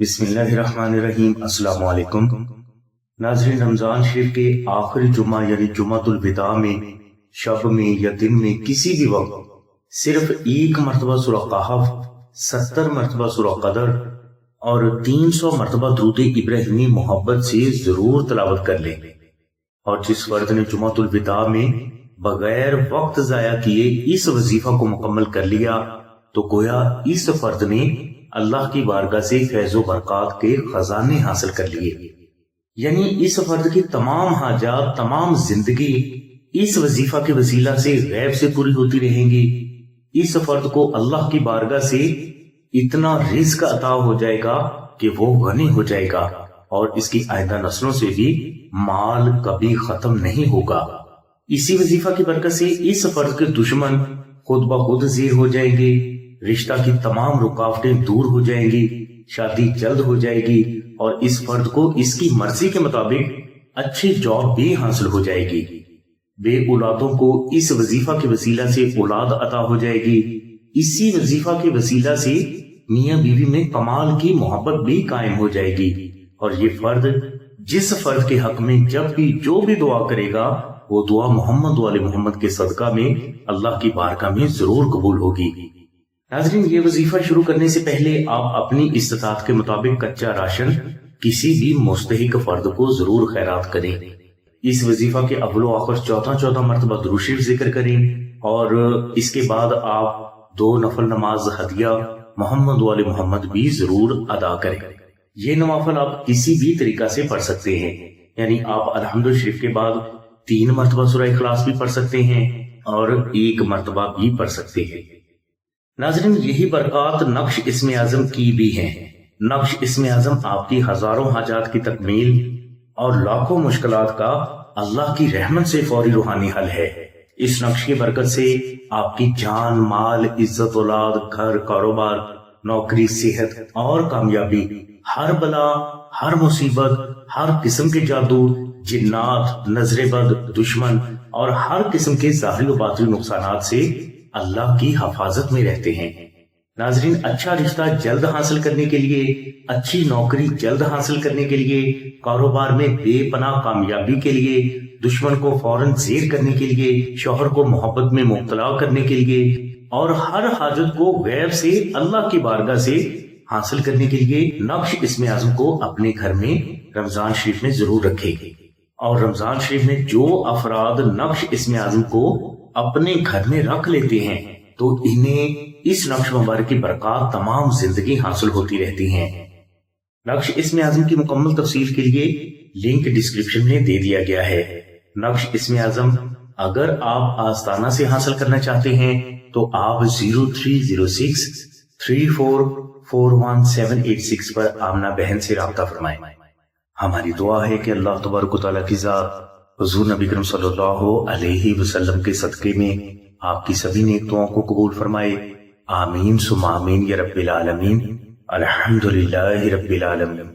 बिस्मिल्लाहिर्रहमानिर्रहीम। अस्सलाम वालेकुम नाज़रीन, रमजान शरीफ के आखिरी जुम्मा यानी जुम्मा तुल विदा में शब में या दिन में किसी भी वक्त सिर्फ एक मरतबा सूरह कहफ, 70 मरतबा सूरह क़दर और 300 मरतबा दुरूद इब्राहिमी मोहब्बत से जरूर तिलावत कर लें। और जिस फर्द ने जुम्मा तुल विदा में बगैर वक्त जाया किए इस वजीफा को मुकम्मल कर लिया तो गोया इस फर्द ने अल्लाह की बारगाह से फैज़ो बरक़ात के खजाने हासिल कर लिए, यानी इस फर्द की तमाम हाजात, तमाम जिंदगी इस वजीफा के वसीला से गैब से पूरी होती रहेंगी। इस फर्द को अल्लाह की बारगाह से इतना रिज़्क अता हो जाएगा कि वो गनी हो जाएगा और इसकी आइंदा नस्लों से भी माल कभी खत्म नहीं होगा। इसी वजीफा की बरकत से इस फर्द के दुश्मन खुद ब खुद ज़ीर हो जाएंगे, रिश्ता की तमाम रुकावटें दूर हो जाएंगी, शादी जल्द हो जाएगी और इस फर्द को इसकी मर्जी के मुताबिक अच्छी जॉब भी हासिल हो जाएगी। बे औलादों को इस वजीफा के वसीला से औलाद अता हो जाएगी। इसी वजीफा के वसीला से मियां बीवी में कमाल की मोहब्बत भी कायम हो जाएगी और ये फर्द जिस फर्द के हक में जब भी जो भी दुआ करेगा वो दुआ मोहम्मद वाले मोहम्मद के सदका में अल्लाह की बारगाह में जरूर कबूल होगी। नाज़रीन, ये वजीफा शुरू करने से पहले आप अपनी इस्तिताअत के मुताबिक कच्चा राशन किसी भी मुस्तहिक फर्द को जरूर खैरात करें। इस वजीफा के अव्वल आखिर 14 मरतबा दुरूद शरीफ जिक्र करें और इसके बाद आप 2 नफल नमाज हदिया मोहम्मद वाले मोहम्मद भी जरूर अदा करें। ये नवाफल आप किसी भी तरीका से पढ़ सकते हैं, यानी आप अल्हम्दुलिल्लाह शरीफ के बाद 3 मरतबा सूरह इखलास भी पढ़ सकते हैं और 1 मरतबा भी पढ़ सकते हैं। नाज़रीन, यही बरक़ात नक्श इस्मे आज़म की भी है। नक्श इस्मे आज़म आपकी हजारों हाजात की तकमील और लाखों मुश्किलात का अल्लाह की रहमत से फौरी रूहानी हल है। इस नक्श की बरकत से आपकी जान, माल, इज्जत, औलाद, घर, कारोबार, नौकरी, सेहत और कामयाबी, हर बला, हर मुसीबत, हर किस्म के जादू, जिन्नात, नजरे बद, दुश्मन और हर किस्म के ज़ाहिरी व बातिनी नुकसानात से अल्लाह की हिफाजत में रहते हैं। नाजरीन, अच्छा रिश्ता जल्द हासिल करने के लिए, अच्छी नौकरी जल्द हासिल करने के लिए, कारोबार में बेपनाह कामयाबी के लिए, दुश्मन को फौरन ज़ेर करने के लिए, शौहर को मोहब्बत में मुब्तला करने के लिए और हर हाजत को गैब से अल्लाह की बारगाह से हासिल करने के लिए नक्श इस्मे आज़म को अपने घर में रमजान शरीफ में जरूर रखें। और रमजान शरीफ में जो अफराद नक्श इस्मे आज़म को अपने घर में रख लेते हैं तो इन्हें इस नक्श मुबारक की बरक़ात तमाम जिंदगी हासिल होती रहती हैं। नक्श इस्मे आज़म की मुकम्मल तफसील के लिए लिंक डिस्क्रिप्शन में दे दिया गया है। नक्श इस्मे आज़म अगर आप आस्ताना से हासिल करना चाहते हैं तो आप 0306 3441 पर आमना बहन से राब्ता फरमाएं। हमारी दुआ है कि अल्लाह तबारक व तआला की ज़ात हुज़ूर नबी करीम सल्लल्लाहु अलैहि वसल्लम के सदक़े में आपकी सभी नेक दुआओं को कबूल फरमाए। आमीन सुम्मा आमीन या रब्बिल आलमीन। अल्हम्दुलिल्लाहि रब्बिल आलमीन।